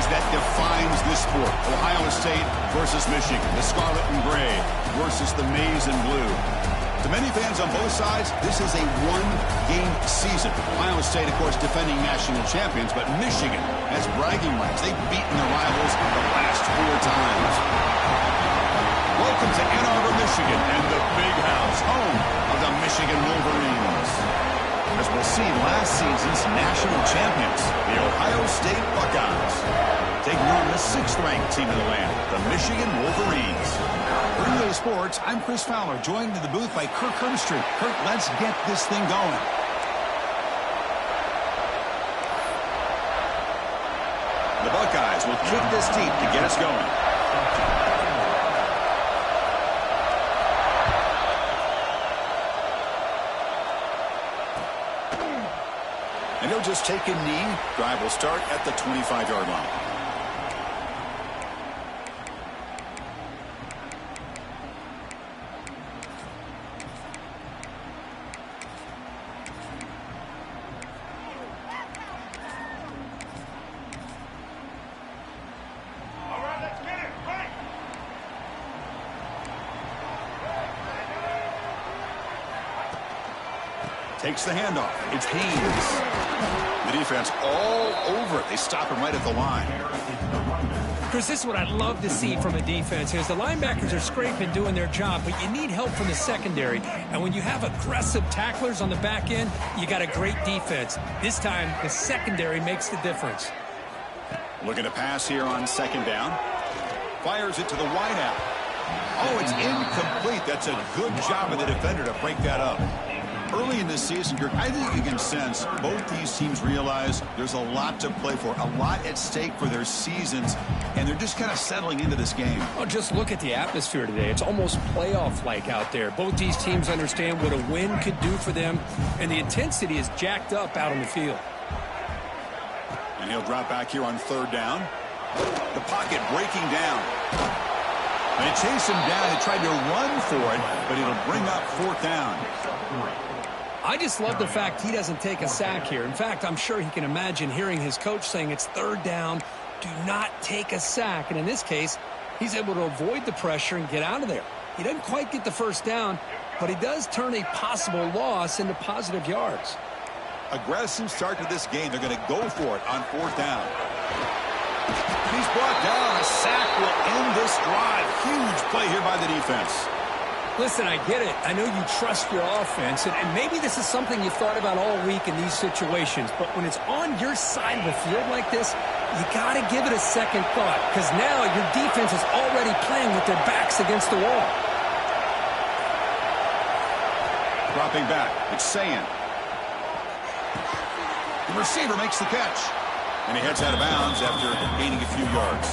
series that defines this sport. Ohio State versus Michigan. The scarlet and gray versus the maize and blue. To many fans on both sides, this is a one-game season. Ohio State, of course, defending national champions, but Michigan has bragging rights. They've beaten their rivals the last 4 times. Welcome to Ann Arbor, Michigan, and the Big House, home of the Michigan Wolverines. As we'll see, last season's national champions, the Ohio State Buckeyes, taking on the 6th-ranked team in the land, the Michigan Wolverines. For EA Sports, I'm Chris Fowler, joined in the booth by Kirk Herbstreit. Kirk, let's get this thing going. The Buckeyes will kick this deep to get us going. And he'll just take a knee. Drive will start at the 25-yard line. Takes the handoff. It's Haynes. The defense all over it. They stop him right at the line. Chris, this is what I'd love to see from a defense here. The linebackers are scraping, doing their job, but you need help from the secondary. And when you have aggressive tacklers on the back end, you got a great defense. This time, the secondary makes the difference. Looking to pass here on 2nd down. Fires it to the wideout. Oh, it's incomplete. That's a good job of the defender to break that up. Early in this season, I think you can sense both these teams realize there's a lot to play for, a lot at stake for their seasons, and they're just kind of settling into this game. Oh, just look at the atmosphere today. It's almost playoff-like out there. Both these teams understand what a win could do for them, and the intensity is jacked up out on the field. And he'll drop back here on 3rd down. The pocket breaking down. And they chase him down. They tried to run for it, but it'll bring up 4th down. I just love the fact he doesn't take a sack here. In fact, I'm sure he can imagine hearing his coach saying it's 3rd down, do not take a sack. And in this case, he's able to avoid the pressure and get out of there. He doesn't quite get the 1st down, but he does turn a possible loss into positive yards. Aggressive start to this game. They're going to go for it on 4th down. He's brought down. A sack will end this drive. Huge play here by the defense. Listen, I get it. I know you trust your offense, and maybe this is something you've thought about all week in these situations, but when it's on your side of the field like this, you got to give it a second thought, because now your defense is already playing with their backs against the wall. Dropping back. It's Sayan. The receiver makes the catch. And he heads out of bounds after gaining a few yards.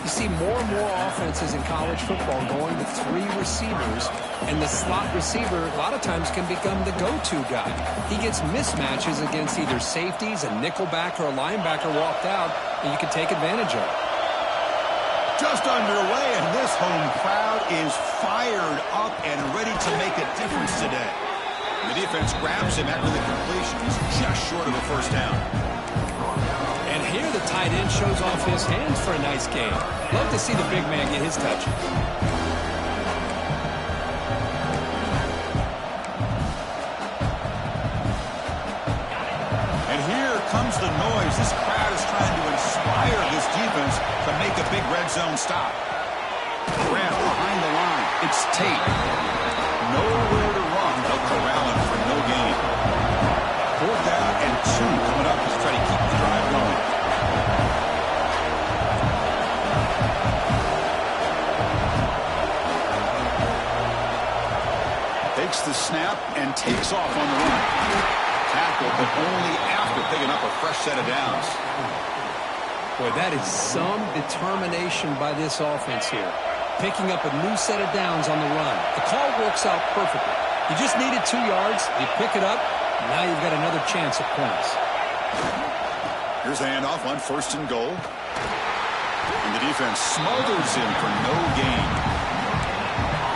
You see more and more offenses in college football going with 3 receivers, and the slot receiver a lot of times can become the go-to guy. He gets mismatches against either safeties, a nickelback, or a linebacker walked out, and you can take advantage of it. Just underway, and this home crowd is fired up and ready to make a difference today. And the defense grabs him after the completion. He's just short of a 1st down. And here the tight end shows off his hands for a nice game. Love to see the big man get his touch. And here comes the noise. This crowd is trying to inspire this defense to make a big red zone stop. Grab behind the line. It's Tate. Nowhere to run. They'll corral him for no gain. 4th down and 2 coming up to try to keep the drive going. Takes the snap and takes off on the run. Tackle, but only after picking up a fresh set of downs. Boy, that is some determination by this offense here. Picking up a new set of downs on the run. The call works out perfectly. You just needed 2 yards. You pick it up. Now you've got another chance at points. Here's the handoff on 1st and goal. And the defense smothers him for no gain.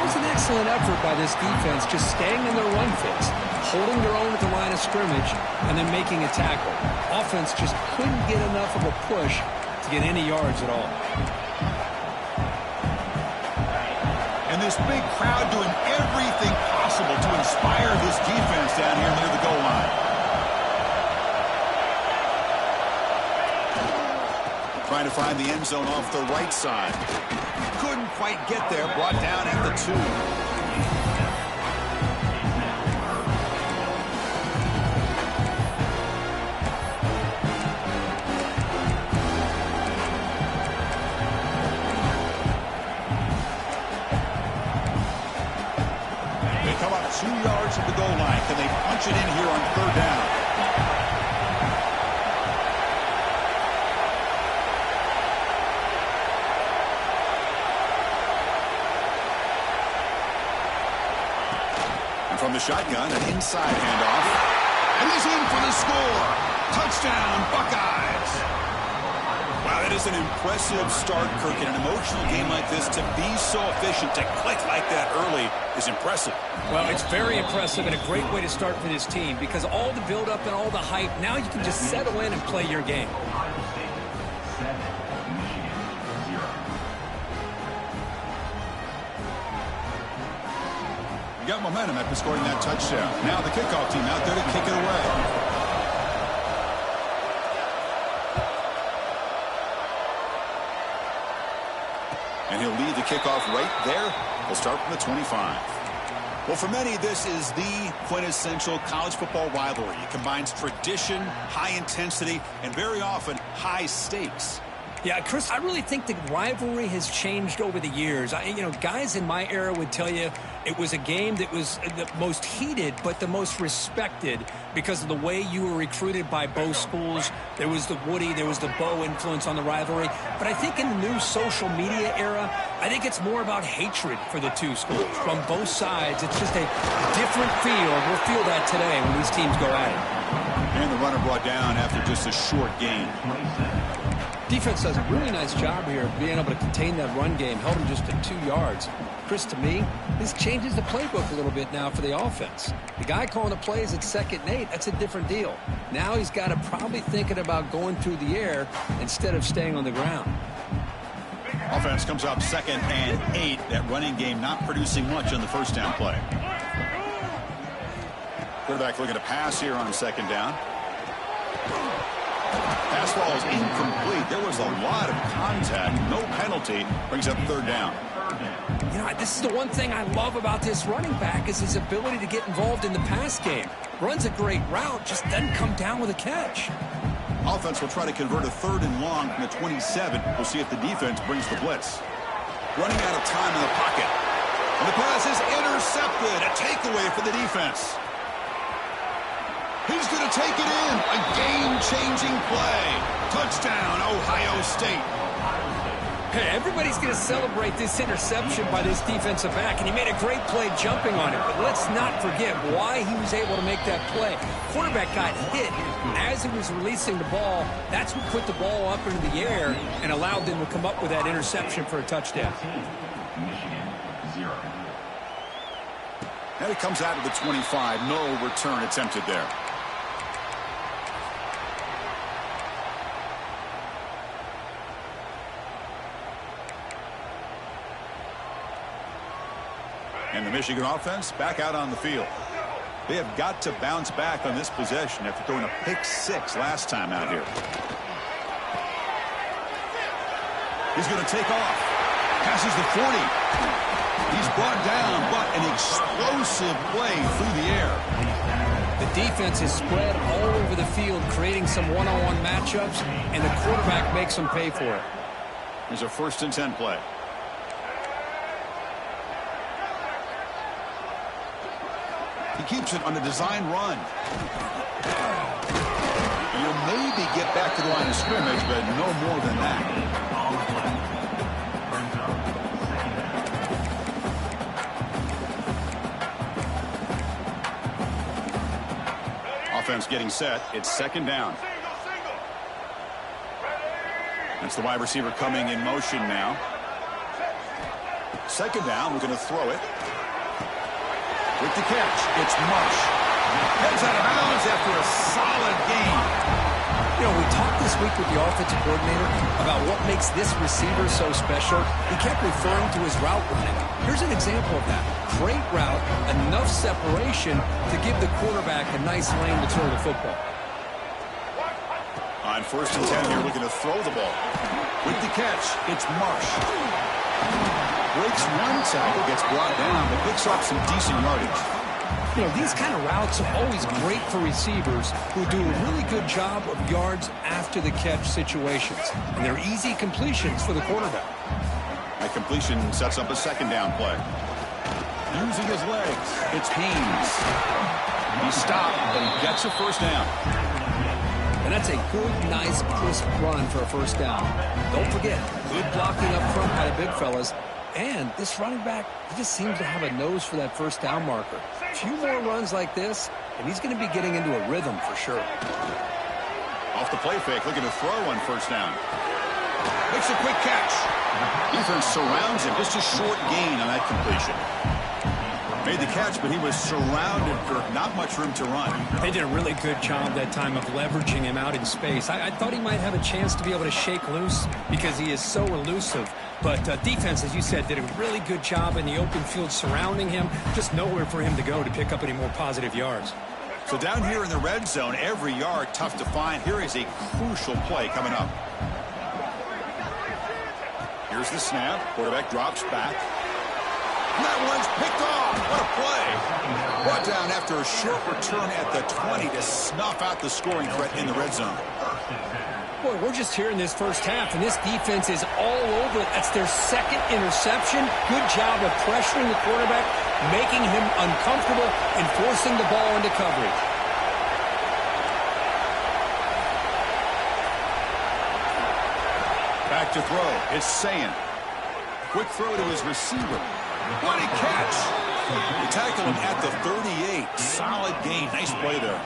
It was an excellent effort by this defense, just staying in their run fits, holding their own at the line of scrimmage, and then making a tackle. Offense just couldn't get enough of a push to get any yards at all. And this big crowd doing everything possible to inspire this defense down here near the goal line. Trying to find the end zone off the right side. Couldn't quite get there. Brought down at the 2. They come up 2 yards at the goal line. Can they punch it in here on 3rd down? From the shotgun, an inside handoff. And he's in for the score. Touchdown, Buckeyes. Wow, that is an impressive start, Kirk. In an emotional game like this, to be so efficient, to click like that early is impressive. Well, it's very impressive and a great way to start for this team because all the build-up and all the hype, now you can just settle in and play your game. Got momentum after scoring that touchdown. Now the kickoff team out there to kick it away. And he'll lead the kickoff right there. He'll start from the 25. Well, for many, this is the quintessential college football rivalry. It combines tradition, high intensity, and very often high stakes. Yeah, Chris, I really think the rivalry has changed over the years. Guys in my era would tell you it was a game that was the most heated but the most respected because of the way you were recruited by both schools. There was the Woody, there was the Bo influence on the rivalry. But I think in the new social media era, I think it's more about hatred for the two schools. From both sides, it's just a different feel. We'll feel that today when these teams go at it. And the runner brought down after just a short gain. Defense does a really nice job here of being able to contain that run game, held him just to 2 yards. Chris, to me, this changes the playbook a little bit now for the offense. The guy calling the plays at 2nd and 8, that's a different deal. Now he's got to probably thinking about going through the air instead of staying on the ground. Offense comes up 2nd and 8. That running game not producing much on the first down play. Quarterback looking to pass here on 2nd down. Pass ball is incomplete. There was a lot of contact. No penalty. Brings up 3rd down. This is the one thing I love about this running back is his ability to get involved in the pass game. Runs a great route, just doesn't come down with a catch. Offense will try to convert a 3rd and long from the 27. We'll see if the defense brings the blitz. Running out of time in the pocket. And the pass is intercepted. A takeaway for the defense. He's going to take it in. A game-changing play. Touchdown, Ohio State. Hey, everybody's going to celebrate this interception by this defensive back, and he made a great play jumping on it. But let's not forget why he was able to make that play. Quarterback got hit as he was releasing the ball. That's what put the ball up into the air and allowed them to come up with that interception for a touchdown. And it comes out of the 25. No return attempted there. And the Michigan offense back out on the field. They have got to bounce back on this possession after throwing a pick 6 last time out here. He's going to take off. Passes the 40. He's brought down, but an explosive play through the air. The defense is spread all over the field, creating some one-on-one matchups, and the quarterback makes them pay for it. Here's a 1st and 10 play. He keeps it on a design run. You'll maybe get back to the line of scrimmage, but no more than that. Offense getting set. It's 2nd down. That's the wide receiver coming in motion now. 2nd down. We're going to throw it. With the catch, it's Marsh. Heads out of bounds after a solid game. We talked this this week with the offensive coordinator about what makes this receiver so special, he kept referring to his route running. Here's an example of that. Great route, enough separation to give the quarterback a nice lane to throw the football. On 1st and 10 here, looking to throw the ball. With the catch, it's Marsh. Breaks one tackle, gets brought down, but picks up some decent yardage. You know, these kind of routes are always great for receivers who do a really good job of yards after the catch situations. And they're easy completions for the quarterback. That completion sets up a 2nd down play. Using his legs, it's Haynes. He stopped, but he gets a 1st down. And that's a good, nice, crisp run for a 1st down. Don't forget, good blocking up front by the big fellas. And this running back, he just seems to have a nose for that 1st down marker. A few more runs like this, and he's going to be getting into a rhythm for sure. Off the play fake, looking to throw on 1st down. Makes a quick catch. Defense surrounds him. Just a short gain on that completion. Made the catch, but he was surrounded for not much room to run. They did a really good job that time of leveraging him out in space. I thought he might have a chance to be able to shake loose because he is so elusive. But defense, as you said, did a really good job in the open field surrounding him. Just nowhere for him to go to pick up any more positive yards. So down here in the red zone, every yard tough to find. Here is a crucial play coming up. Here's the snap. Quarterback drops back. And that one's picked off. What a play. Brought down after a short return at the 20 to snuff out the scoring threat in the red zone. Boy, we're just here in this 1st half, and this defense is all over it. That's their 2nd interception. Good job of pressuring the quarterback, making him uncomfortable, and forcing the ball into coverage. Back to throw. It's Sayan. Quick throw to his receiver. What a catch. They tackle him at the 38. Solid gain. Nice play there.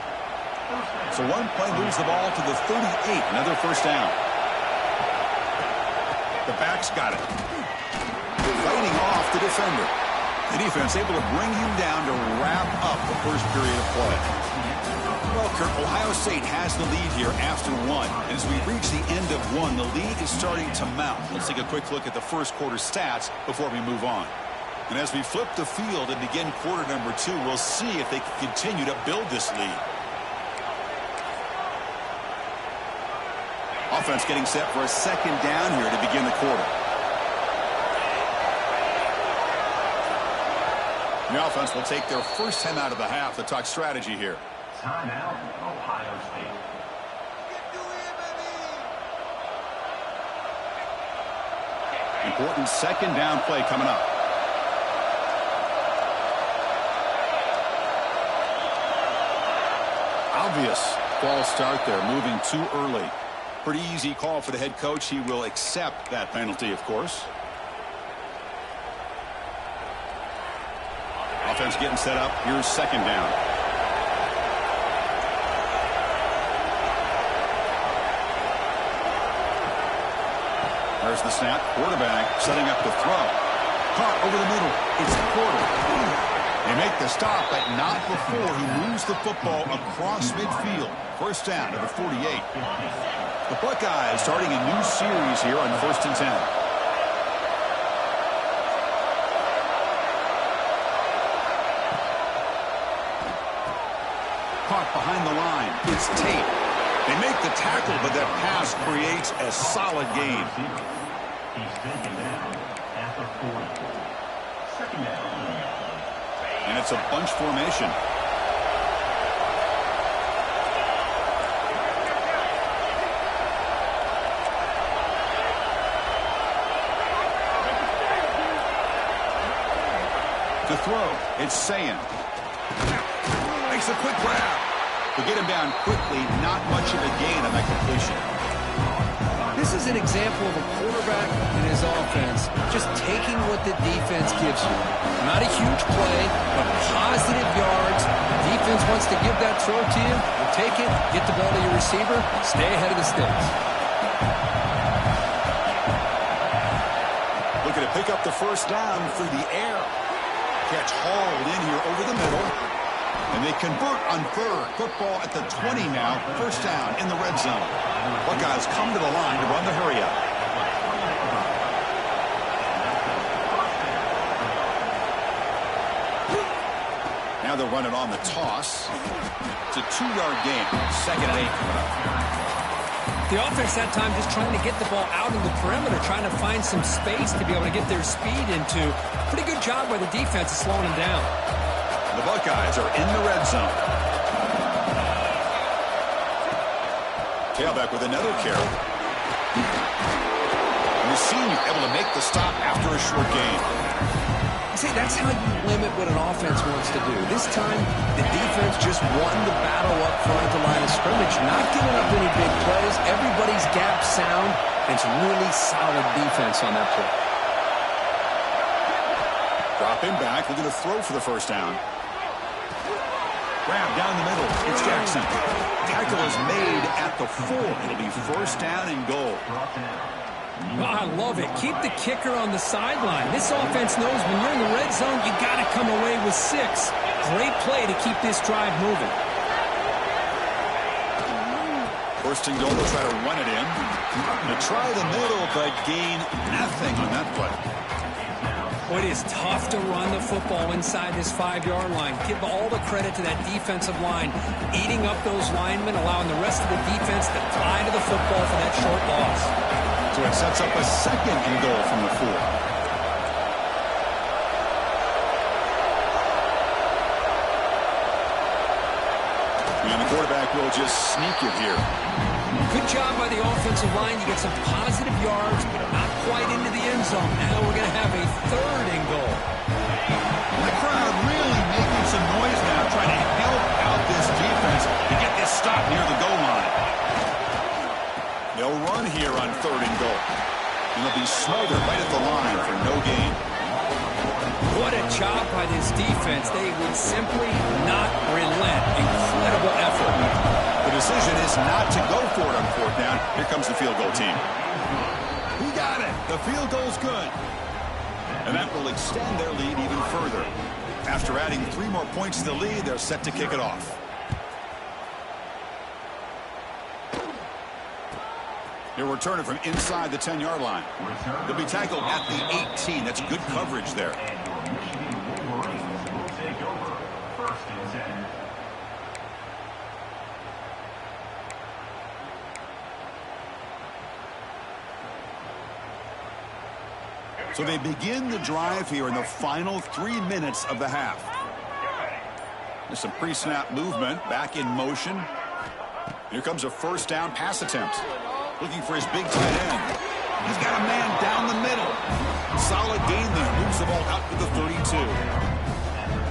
So one play moves the ball to the 38. Another 1st down. The back's got it. Fighting off the defender. The defense able to bring him down to wrap up the 1st period of play. Well, Kurt, Ohio State has the lead here after 1. And as we reach the end of 1, the lead is starting to mount. Let's take a quick look at the 1st quarter stats before we move on. And as we flip the field and begin quarter number 2, we'll see if they can continue to build this lead. Offense getting set for a 2nd down here to begin the quarter. The offense will take their 1st time out of the half to talk strategy here. Timeout, Ohio State. Important 2nd down play coming up. Obvious false start there, moving too early. Pretty easy call for the head coach. He will accept that penalty, of course. Offense getting set up. Here's 2nd down. There's the snap. Quarterback setting up the throw. Caught over the middle. It's Porter. They make the stop, but not before he moves the football across midfield. 1st down to the 48. The Buckeyes starting a new series here on 1st and 10. Caught behind the line. It's Tate. They make the tackle, but that pass creates a solid gain. He's taken down at the 40. 2nd down. And it's a bunch formation. To throw, it's Sayan. Makes a quick grab. To get him down quickly, not much of a gain on that completion. This is an example of a quarterback and his offense just taking what the defense gives you. Not a huge play, but positive yards. Defense wants to give that throw to you. You take it, get the ball to your receiver, stay ahead of the sticks. Looking to pick up the 1st down through the air. Catch hauled in here over the middle. And they convert on third. Football at the 20 now. First down in the red zone. Buckeyes come to the line to run the hurry-up. Now they'll run it on the toss. It's a 2-yard gain. Second and 8 coming up. The offense that time just trying to get the ball out in the perimeter, trying to find some space to be able to get their speed into. Pretty good job by the defense of slowing them down. The Buckeyes are in the red zone. Tailback with another carry. And the senior able to make the stop after a short gain. See, that's how you limit what an offense wants to do. This time, the defense just won the battle up front at the line of scrimmage, not giving up any big plays. Everybody's gap sound, and it's really solid defense on that play. Drop him back. We're going to throw for the first down. Grab down the middle. It's Jackson. Tackle is made at the 4. It'll be first down and goal. Oh, I love it. Keep the kicker on the sideline. This offense knows when you're in the red zone, you got to come away with 6. Great play to keep this drive moving. First and goal, they'll try to run it in. They try the middle, but gain nothing on that play. Well, it is tough to run the football inside this 5-yard line. Give all the credit to that defensive line, eating up those linemen, allowing the rest of the defense to fly to the football for that short loss. So it sets up a second and goal from the 4. And the quarterback will just sneak it here. Good job by the offensive line. You get some positive yards, but not quite into the end zone. Now we're going to have a third and goal. The crowd really making some noise now, trying to help out this defense to get this stop near the goal line. They'll run here on third and goal. And they'll be smothered right at the line for no gain. What a job by this defense. They would simply not relent. Incredible effort. The decision is not to go for it on fourth down. Here comes the field goal team. He got it. The field goal's good. And that will extend their lead even further. After adding 3 more points to the lead, they're set to kick it off. He'll return it from inside the 10-yard line. He'll be tackled at the 18. That's good coverage there. So they begin the drive here in the final 3 minutes of the half. There's some pre-snap movement, back in motion. Here comes a first down pass attempt. Looking for his big tight end. He's got a man down the middle. Solid gain there. Moves the ball out to the 32.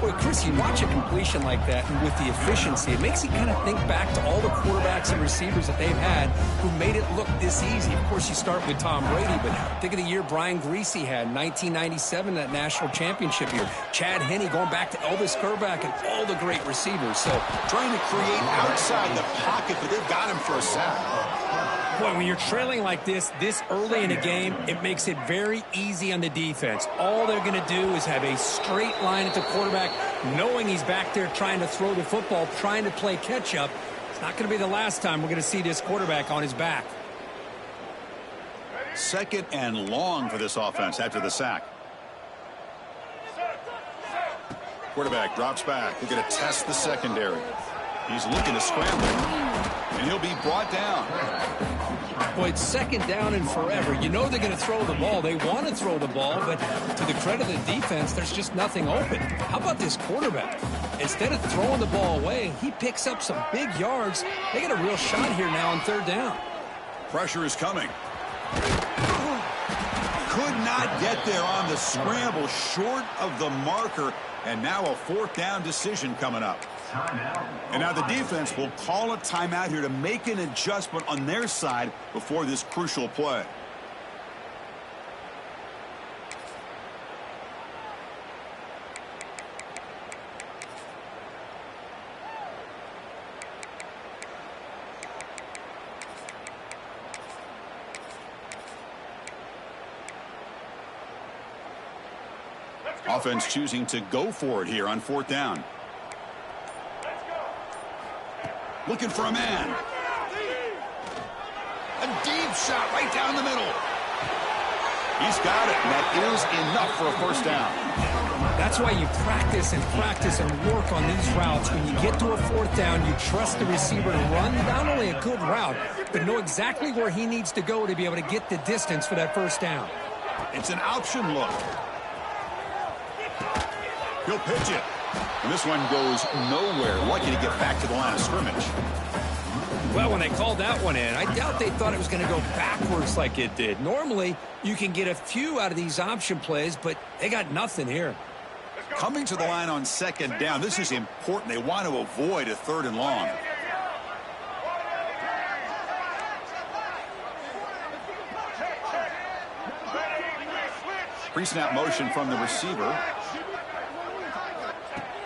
Boy, Chris, you watch a completion like that, and with the efficiency, it makes you kind of think back to all the quarterbacks and receivers that they've had who made it look this easy. Of course, you start with Tom Brady, but think of the year Brian Greasy had in 1997, that national championship year. Chad Henne going back to Elvis Kerback and all the great receivers. So trying to create outside the pocket, but they've got him for a sack. Boy, when you're trailing like this early in a game, it makes it very easy on the defense. All they're going to do is have a straight line at the quarterback, knowing he's back there trying to throw the football, trying to play catch-up. It's not going to be the last time we're going to see this quarterback on his back. Second and long for this offense after the sack. Quarterback drops back. We're going to test the secondary. He's looking to scramble, and he'll be brought down. Boy, it's second down and forever. You know they're going to throw the ball. They want to throw the ball, but to the credit of the defense, there's just nothing open. How about this quarterback? Instead of throwing the ball away, he picks up some big yards. They get a real shot here now on third down. Pressure is coming. Could not get there on the scramble, short of the marker, and now a fourth down decision coming up. And now the defense will call a timeout here to make an adjustment on their side before this crucial play. Offense choosing to go for it here on fourth down. Looking for a man. A deep shot right down the middle. He's got it, and that is enough for a first down. That's why you practice and work on these routes. When you get to a fourth down, you trust the receiver to run not only a good route, but know exactly where he needs to go to be able to get the distance for that first down. It's an option look. He'll pitch it. And this one goes nowhere. Lucky to get back to the line of scrimmage. Well, when they called that one in, I doubt they thought it was going to go backwards like it did. Normally, you can get a few out of these option plays, but they got nothing here. Coming to the line on second down, this is important. They want to avoid a third and long. Pre-snap motion from the receiver.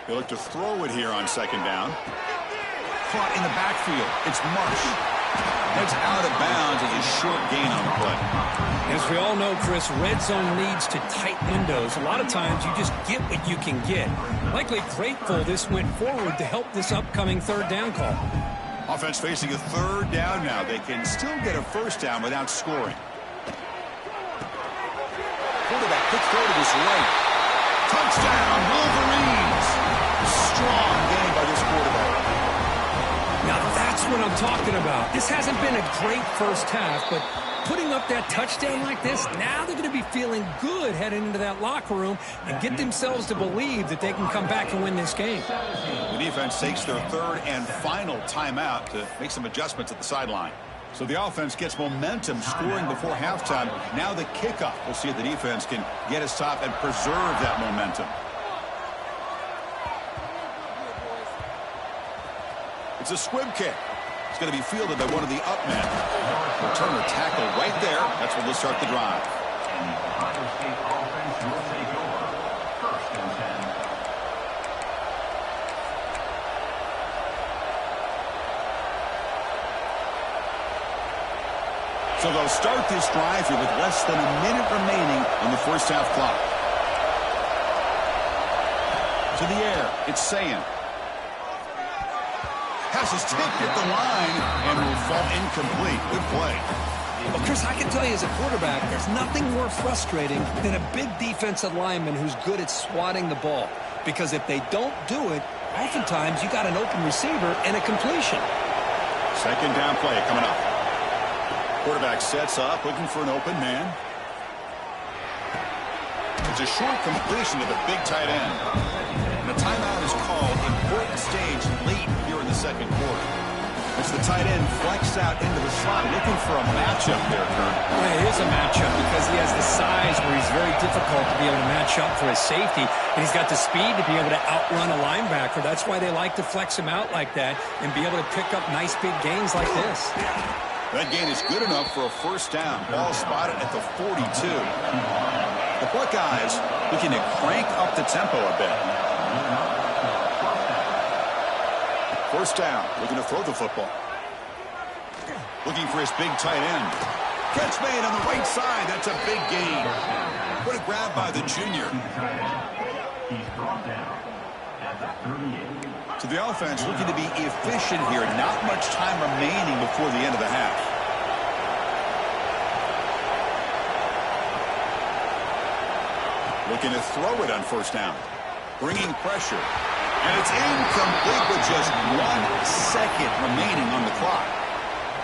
They look to throw it here on second down. Caught in the backfield. It's Marsh. That's out of bounds as a short gain on the play. As we all know, Chris, red zone leads to tight windows. A lot of times you just get what you can get. Likely grateful this went forward to help this upcoming third down call. Offense facing a third down now. They can still get a first down without scoring. Quarterback quick throw to his right. Touchdown, Wolverines. Strong game by this quarterback. Now that's what I'm talking about. This hasn't been a great first half, but putting up that touchdown like this, now they're going to be feeling good heading into that locker room and get themselves to believe that they can come back and win this game. The defense takes their third and final timeout to make some adjustments at the sideline. So the offense gets momentum scoring before halftime. Now the kickoff. We'll see if the defense can get a stop and preserve that momentum. It's a squib kick. It's going to be fielded by one of the up men. Returner tackle right there. That's where they'll start the drive. Ohio State offense will take over. First and 10. So they'll start this drive here with less than a minute remaining on the first half clock. To the air, it's Sayan. Pass is tipped at the line and will fall incomplete. Good play. Well, Chris, I can tell you as a quarterback, there's nothing more frustrating than a big defensive lineman who's good at swatting the ball. Because if they don't do it, oftentimes you got an open receiver and a completion. Second down play coming up. Quarterback sets up, looking for an open man. It's a short completion to the big tight end. And the timeout is called. Important stage late here in the second quarter. As the tight end flexed out into the slot, looking for a matchup there, Kurt. Well, it is a matchup because he has the size where he's very difficult to be able to match up for his safety, and he's got the speed to be able to outrun a linebacker. That's why they like to flex him out like that and be able to pick up nice big gains like this. That gain is good enough for a first down. Ball spotted at the 42. The Buckeyes looking to crank up the tempo a bit. First down, looking to throw the football. Looking for his big tight end. Catch made on the right side. That's a big gain. What a grab by the junior. He's brought down at the 38. So the offense looking to be efficient here. Not much time remaining before the end of the half. Looking to throw it on first down. Bringing pressure. And it's incomplete with just 1 second remaining on the clock.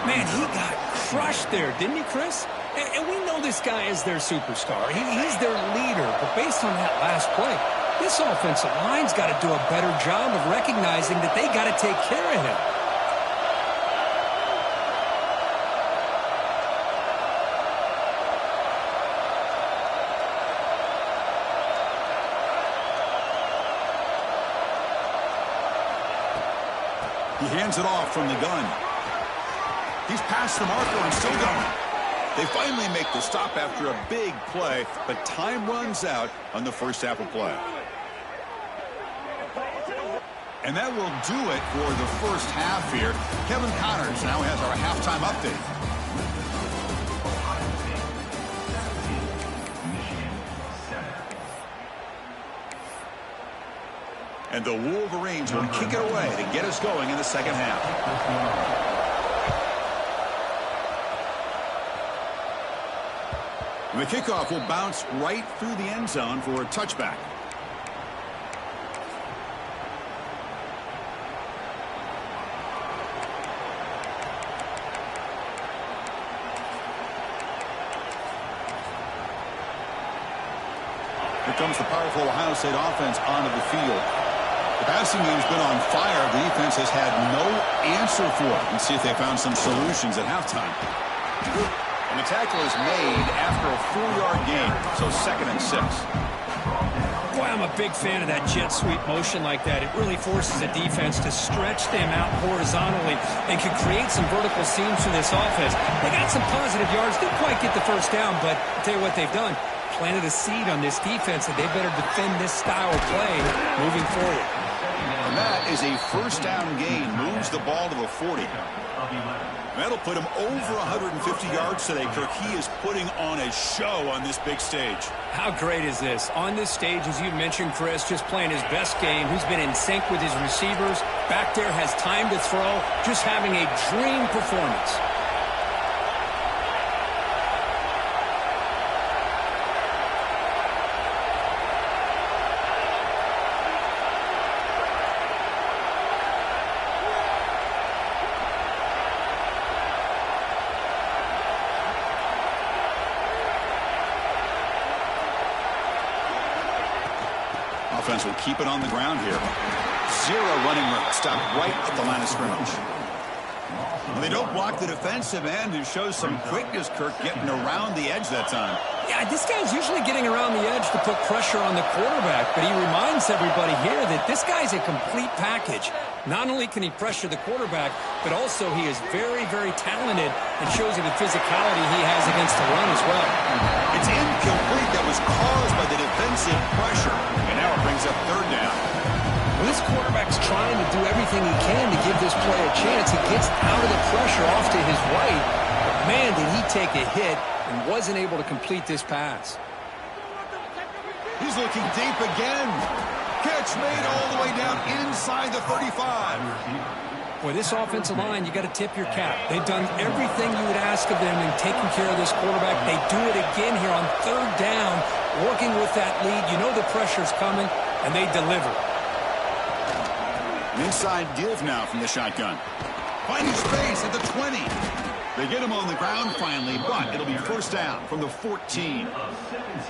Man, he got crushed there, didn't he, Chris? And we know this guy is their superstar. He's their leader. But based on that last play, this offensive line's got to do a better job of recognizing that they got to take care of him. He hands it off from the gun. He's past the marker and still going. They finally make the stop after a big play, but time runs out on the first half of play. And that will do it for the first half here. Kevin Connors now has our halftime update. And the Wolverines will kick it away to get us going in the second half. And the kickoff will bounce right through the end zone for a touchback. Here comes the powerful Ohio State offense onto the field. The passing game's been on fire. The defense has had no answer for it. Let's see if they found some solutions at halftime. And the tackle is made after a 4-yard gain, so 2nd and 6. Boy, I'm a big fan of that jet sweep motion like that. It really forces a defense to stretch them out horizontally and can create some vertical seams for this offense. They got some positive yards. Didn't quite get the first down, but I'll tell you what they've done. Planted a seed on this defense, and they better defend this style of play moving forward. And that is a first down gain. Moves the ball to the 40. That'll put him over 150 yards today, Kirk. He is putting on a show on this big stage. How great is this? On this stage, as you mentioned, Chris, just playing his best game. He's been in sync with his receivers. Back there, has time to throw. Just having a dream performance. Offense will keep it on the ground here. 0 running room. Stop right at the line of scrimmage. Well, they don't block the defensive end, who shows some quickness, Kirk, getting around the edge that time. Yeah, this guy's usually getting around the edge to put pressure on the quarterback, but he reminds everybody here that this guy's a complete package. Not only can he pressure the quarterback, but also he is very, very talented and shows you the physicality he has against the run as well. It's incomplete. That was caused by the defensive pressure. And now it brings up 3rd down. Well, this quarterback's trying to do everything he can to give this play a chance. He gets out of the pressure off to his right. But man, did he take a hit and wasn't able to complete this pass. He's looking deep again. Catch made all the way down inside the 35. Boy, this offensive line, you got to tip your cap. They've done everything you would ask of them in taking care of this quarterback. They do it again here on 3rd down, working with that lead. You know the pressure's coming, and they deliver. An inside give now from the shotgun. Finding space at the 20. They get him on the ground finally, but it'll be 1st down from the 14.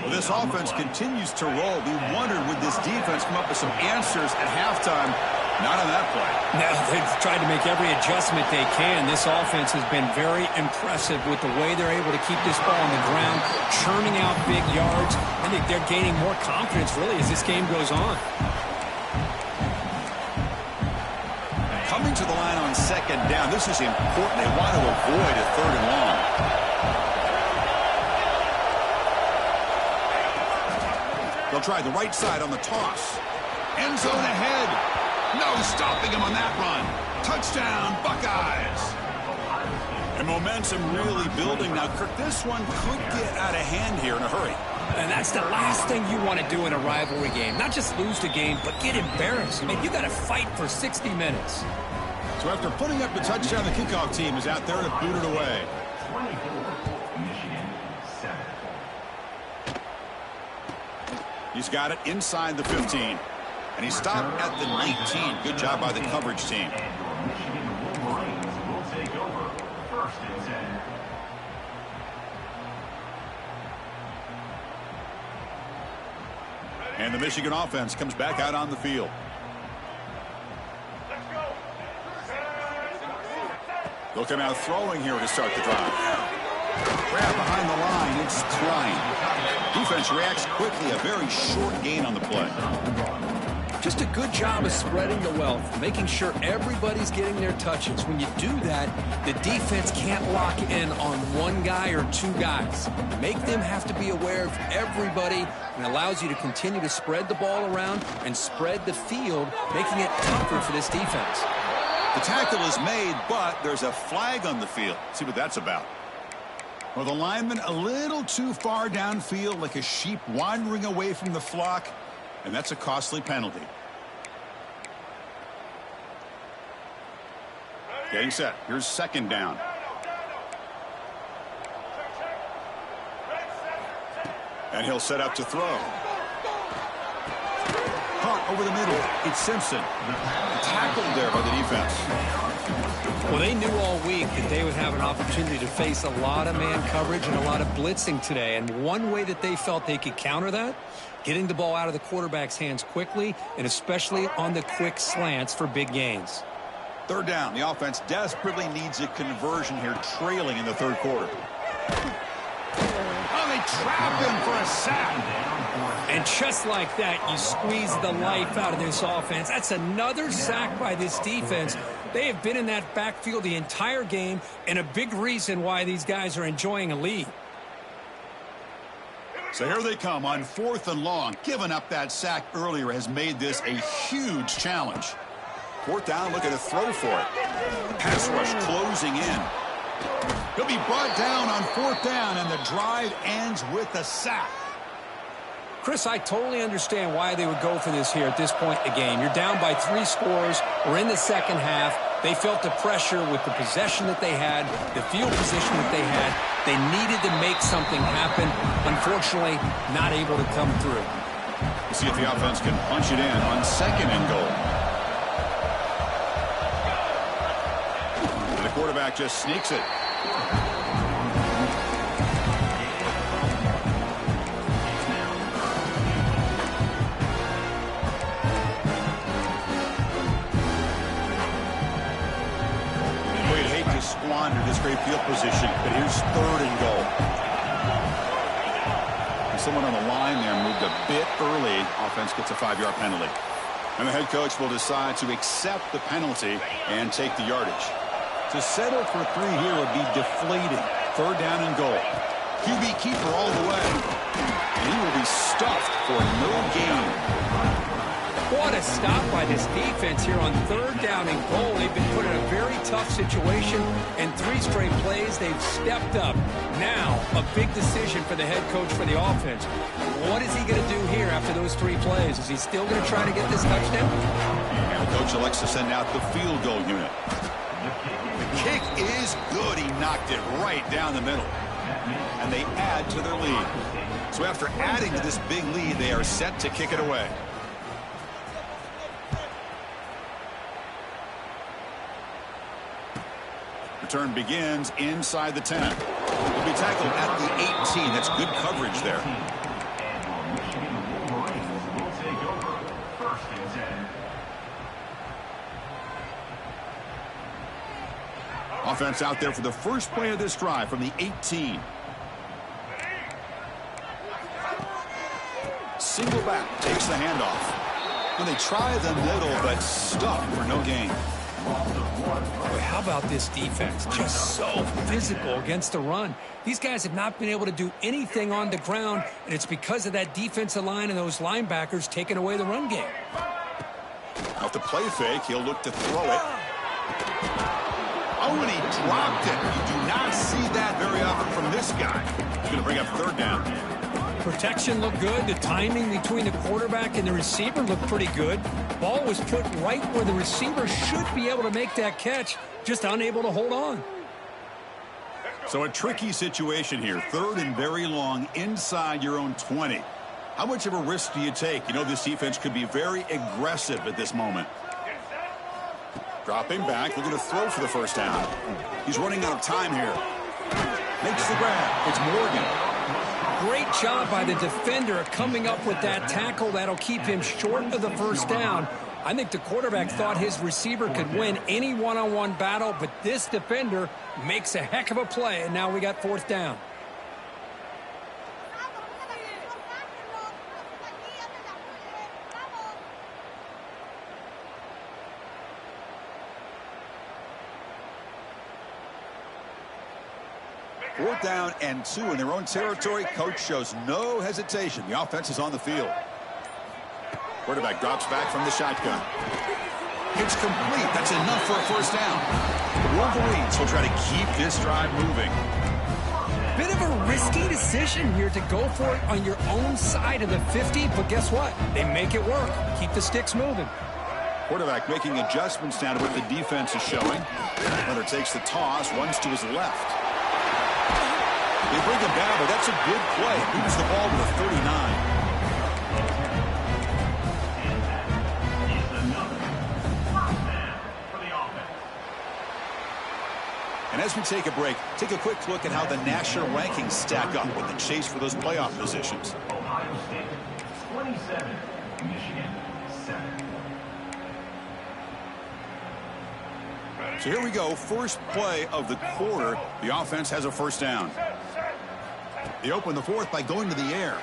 Well, this offense continues to roll. We wondered, would this defense come up with some answers at halftime? Not on that play. No, they've tried to make every adjustment they can. This offense has been very impressive with the way they're able to keep this ball on the ground, churning out big yards. I think they're gaining more confidence, really, as this game goes on. Coming to the line on 2nd down. This is important. They want to avoid a 3rd and long. They'll try the right side on the toss. End zone ahead. No stopping him on that run. Touchdown, Buckeyes. And momentum really building now. Kirk, this one could get out of hand here in a hurry. And that's the last thing you want to do in a rivalry game. Not just lose the game, but get embarrassed. I mean, you got to fight for 60 minutes. So after putting up the touchdown, the kickoff team is out there to boot it away. 24, Michigan, 7. He's got it inside the 15. And he stopped at the 19. Good job by the coverage team. And your Michigan Wolverines will take over 1st and 10. And the Michigan offense comes back out on the field. They'll come out throwing here to start the drive. Grab behind the line. It's Klein. Defense reacts quickly. A very short gain on the play. Just a good job of spreading the wealth, making sure everybody's getting their touches. When you do that, the defense can't lock in on one guy or 2 guys. Make them have to be aware of everybody, and allows you to continue to spread the ball around and spread the field, making it tougher for this defense. The tackle is made, but there's a flag on the field. Let's see what that's about. Well, the lineman a little too far downfield, like a sheep wandering away from the flock, and that's a costly penalty. Getting set. Here's second down. And he'll set up to throw. Caught over the middle. It's Simpson. Tackled there by the defense. Well, they knew all week that they would have an opportunity to face a lot of man coverage and a lot of blitzing today. And one way that they felt they could counter that, getting the ball out of the quarterback's hands quickly, and especially on the quick slants for big gains. Third down. The offense desperately needs a conversion here, trailing in the third quarter. Oh, they trapped him for a sack. And just like that, you squeeze the life out of this offense. That's another sack by this defense. They have been in that backfield the entire game, and a big reason why these guys are enjoying a lead. So here they come on 4th and long. Giving up that sack earlier has made this a huge challenge. 4th down, look at a throw for it. Pass rush closing in. He'll be brought down on 4th down, and the drive ends with a sack. Chris, I totally understand why they would go for this here at this point in the game. You're down by 3 scores. We're in the second half. They felt the pressure with the possession that they had, the field position that they had. They needed to make something happen. Unfortunately, not able to come through. We'll see if the offense can punch it in on 2nd and goal. And the quarterback just sneaks it. Squandered this great field position, but here's 3rd and goal. And someone on the line there moved a bit early. Offense gets a 5-yard penalty. And the head coach will decide to accept the penalty and take the yardage. To settle for 3 here would be deflating. 3rd down and goal. QB keeper all the way. And he will be stuffed for no gain. What a stop by this defense here on 3rd down and goal. They've been put in a very tough situation, and 3 straight plays, they've stepped up. Now, a big decision for the head coach for the offense. What is he going to do here after those 3 plays? Is he still going to try to get this touchdown? And the coach elects to send out the field goal unit. The kick is good. He knocked it right down the middle. And they add to their lead. So after adding to this big lead, they are set to kick it away. Return begins inside the 10. He'll be tackled at the 18. That's good coverage there. Offense out there for the first play of this drive from the 18. Single back takes the handoff. Well, they try the middle, but stuck for no gain. Boy, how about this defense? Just so physical against the run. These guys have not been able to do anything on the ground, and it's because of that defensive line and those linebackers taking away the run game. Off the play fake, he'll look to throw it. Oh, and he dropped it. You do not see that very often from this guy. He's going to bring up 3rd down. Protection looked good. The timing between the quarterback and the receiver looked pretty good. Ball was put right where the receiver should be able to make that catch, just unable to hold on. So a tricky situation here. 3rd and very long inside your own 20. How much of a risk do you take? You know this defense could be very aggressive at this moment. Dropping back, looking to throw for the 1st down. He's running out of time here. Makes the grab. It's Morgan. Great job by the defender coming up with that tackle. That'll keep him short of the 1st down. I think the quarterback thought his receiver could win any one-on-one battle, but this defender makes a heck of a play, and now we got 4th down. Fourth down and 2 in their own territory. Coach shows no hesitation. The offense is on the field. Quarterback drops back from the shotgun. It's complete. That's enough for a 1st down. The Wolverines will try to keep this drive moving. Bit of a risky decision here to go for it on your own side of the 50, but guess what? They make it work. Keep the sticks moving. Quarterback making adjustments down to what the defense is showing. Leonard takes the toss, runs to his left. They bring him down, but that's a good play. Moves the ball to the 39. And as we take a break, take a quick look at how the national rankings stack up with the chase for those playoff positions. Ohio State, 27. Michigan, 7. So here we go. First play of the quarter. The offense has a first down. They open the fourth by going to the air.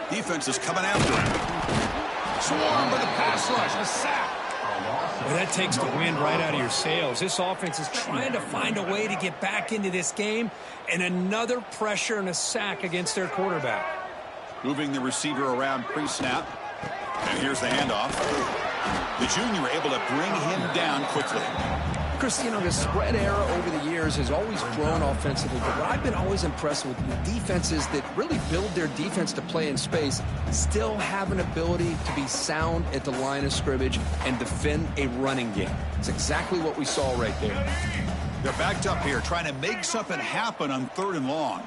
Defense is coming after him. Swarm by the pass rush. A sack. Well, that takes the wind right out of your sails. This offense is trying to find a way to get back into this game, and another pressure and a sack against their quarterback. Moving the receiver around pre-snap. And here's the handoff. The junior able to bring him down quickly. Chris, you know, the spread era over the years has always grown offensively, but what I've been always impressed with defenses that really build their defense to play in space still have an ability to be sound at the line of scrimmage and defend a running game. It's exactly what we saw right there. They're backed up here, trying to make something happen on 3rd and long.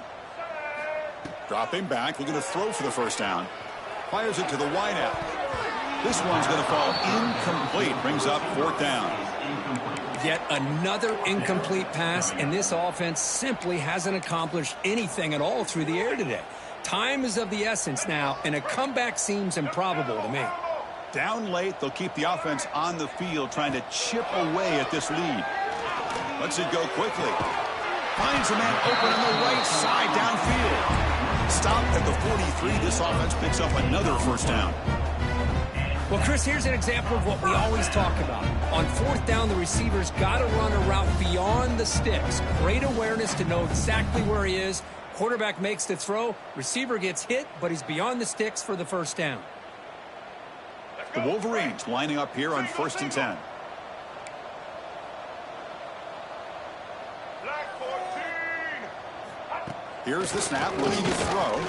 Dropping back, looking to throw for the first down. Fires it to the wideout. This one's going to fall incomplete. Brings up 4th down. Yet another incomplete pass, and this offense simply hasn't accomplished anything at all through the air today. Time is of the essence now, and a comeback seems improbable to me. Down late, they'll keep the offense on the field, trying to chip away at this lead. Lets it go quickly. Finds a man open on the right side downfield. Stopped at the 43. This offense picks up another first down. Well, Chris, here's an example of what we always talk about. On 4th down, the receiver's got to run a route beyond the sticks. Great awareness to know exactly where he is. Quarterback makes the throw. Receiver gets hit, but he's beyond the sticks for the first down. The Wolverines lining up here on 1st and 10. Here's the snap, looking to throw.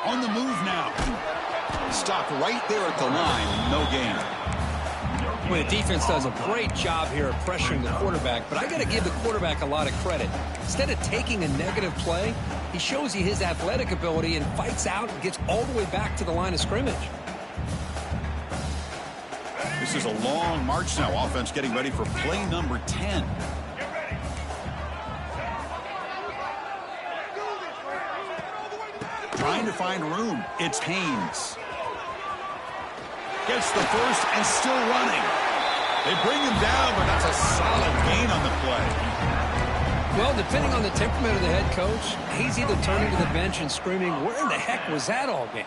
On the move now. Stopped right there at the line, no gain. Well, the defense does a great job here of pressuring the quarterback, but I got to give the quarterback a lot of credit. Instead of taking a negative play, he shows you his athletic ability and fights out and gets all the way back to the line of scrimmage. This is a long march now. Offense getting ready for play number 10. Trying to find room. It's Haynes. Gets the first and still running. They bring him down, but that's a solid gain on the play. Well, depending on the temperament of the head coach, he's either turning to the bench and screaming, where in the heck was that all game?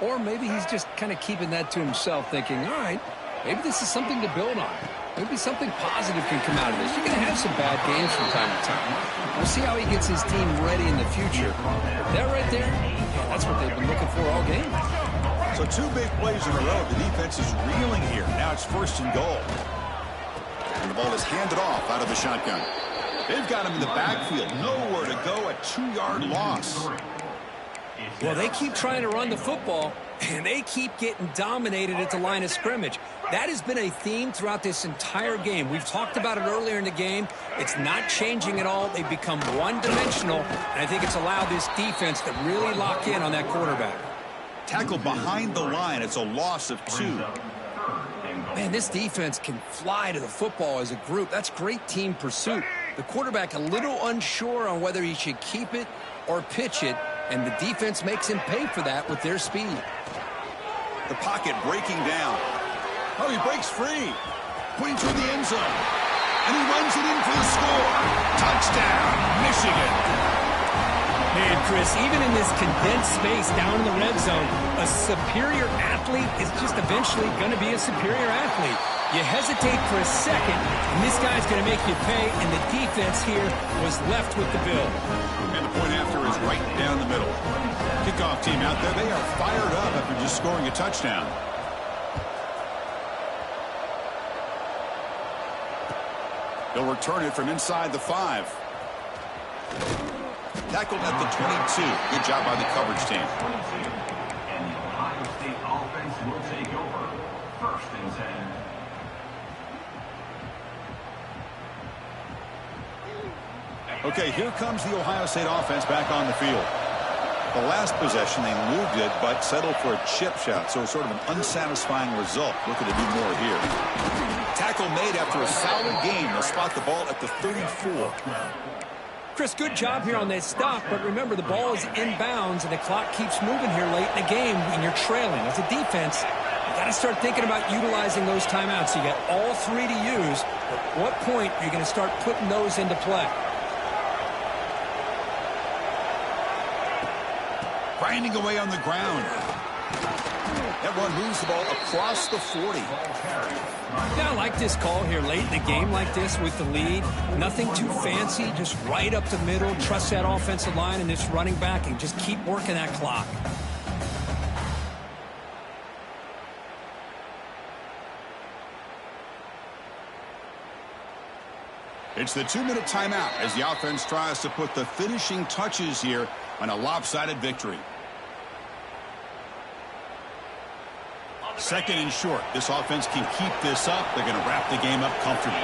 Or maybe he's just kind of keeping that to himself, thinking, all right, maybe this is something to build on. Maybe something positive can come out of this. You're going to have some bad games from time to time. We'll see how he gets his team ready in the future. That right there, yeah, that's what they've been looking for all game. So 2 big plays in a row. The defense is reeling here. Now it's 1st and goal. And the ball is handed off out of the shotgun. They've got him in the backfield. Nowhere to go. A 2-yard loss. Well, they keep trying to run the football, and they keep getting dominated at the line of scrimmage. That has been a theme throughout this entire game. We've talked about it earlier in the game. It's not changing at all. They've become one-dimensional, and I think it's allowed this defense to really lock in on that quarterback. Tackled behind the line. It's a loss of 2. Man, this defense can fly to the football as a group. That's great team pursuit. The quarterback a little unsure on whether he should keep it or pitch it, and the defense makes him pay for that with their speed. The pocket breaking down. Oh, he breaks free. Putting through the end zone. And he runs it in for the score. Touchdown, Michigan. Man, Chris, even in this condensed space down in the red zone, a superior athlete is just eventually going to be a superior athlete. You hesitate for a second, and this guy's going to make you pay, and the defense here was left with the bill. And the point after is right down the middle. Kickoff team out there, they are fired up after just scoring a touchdown. They'll return it from inside the 5. Tackled at the 22. Good job by the coverage team. And the Ohio State offense will take over. 1st and 10. Okay, here comes the Ohio State offense back on the field. The last possession, they moved it, but settled for a chip shot, so sort of an unsatisfying result. Looking to do more here. Tackle made after a solid gain. They'll spot the ball at the 34. Chris, good job here on that stop, but remember, the ball is inbounds, and the clock keeps moving here late in the game when you're trailing. As a defense, you got to start thinking about utilizing those timeouts. You got all three to use. At what point are you going to start putting those into play? Grinding away on the ground. That one moves the ball across the 40. Yeah, I like this call here late in the game like this with the lead. Nothing too fancy, just right up the middle. Trust that offensive line and this running back and just keep working that clock. It's the 2-minute timeout as the offense tries to put the finishing touches here on a lopsided victory. Second and short. This offense can keep this up. They're going to wrap the game up comfortably.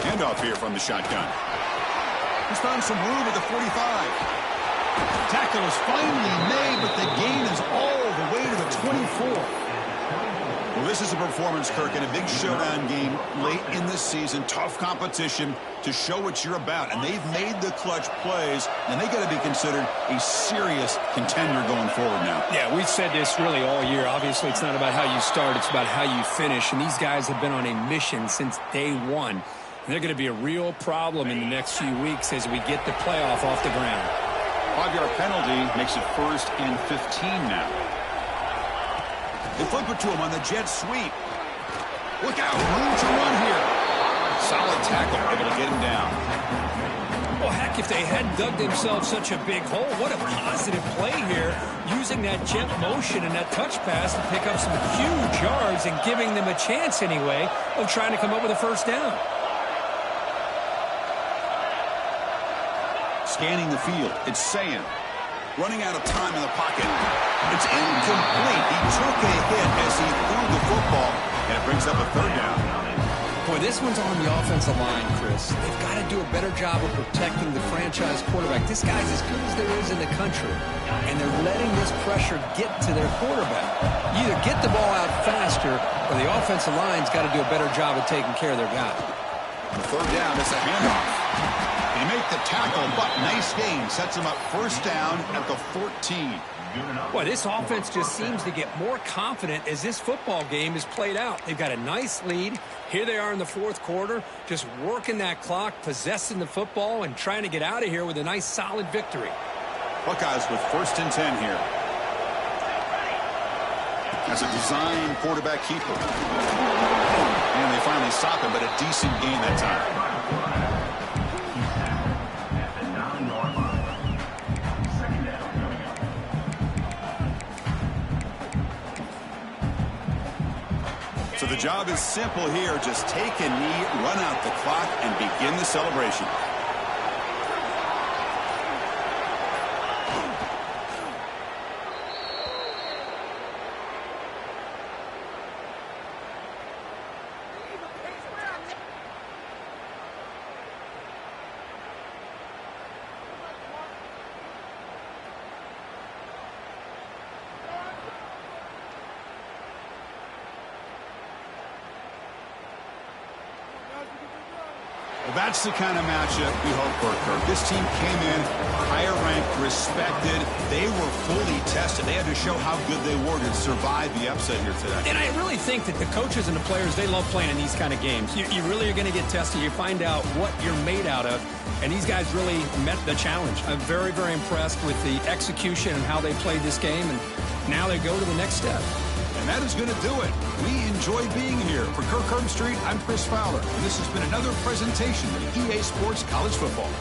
Handoff here from the shotgun. He's found some room at the 45. Tackle is finally made, but the gain is all the way to the 24. Well, this is a performance, Kirk, in a big showdown game late in the season. Tough competition to show what you're about. And they've made the clutch plays, and they got to be considered a serious contender going forward now. Yeah, we've said this really all year. Obviously, it's not about how you start. It's about how you finish. And these guys have been on a mission since day one. And they're going to be a real problem in the next few weeks as we get the playoff off the ground. 5-yard penalty makes it 1st and 15 now. They flip it to him on the jet sweep. Look out, room to run here. Solid tackle, able to get him down. Well, heck, if they hadn't dug themselves such a big hole, what a positive play here, using that jet motion and that touch pass to pick up some huge yards and giving them a chance anyway of trying to come up with a first down. Scanning the field, it's Sayan. Running out of time in the pocket. It's incomplete. He took a hit as he threw the football, and it brings up a 3rd down. Boy, this one's on the offensive line, Chris. They've got to do a better job of protecting the franchise quarterback. This guy's as good as there is in the country, and they're letting this pressure get to their quarterback. You either get the ball out faster, or the offensive line's got to do a better job of taking care of their guy. The 3rd down is a handoff. They make the tackle, but nice gain. Sets him up 1st down at the 14. Boy, this offense just seems to get more confident as this football game is played out. They've got a nice lead. Here they are in the 4th quarter, just working that clock, possessing the football, and trying to get out of here with a nice, solid victory. Buckeyes with 1st and 10 here. As a design quarterback keeper. And they finally stop him, but a decent gain that time. So the job is simple here. Just take a knee, run out the clock, and begin the celebration. Well, that's the kind of matchup we hope for, Kirk. This team came in higher ranked, respected. They were fully tested. They had to show how good they were to survive the upset here today. And I really think that the coaches and the players, they love playing in these kind of games. You really are going to get tested. You find out what you're made out of. And these guys really met the challenge. I'm very, very impressed with the execution and how they played this game. And now they go to the next step. And that is going to do it. We enjoy being here. For Kirk Herbstreit, I'm Chris Fowler. And this has been another presentation of EA Sports College Football.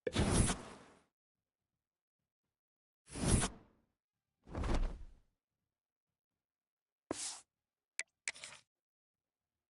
it.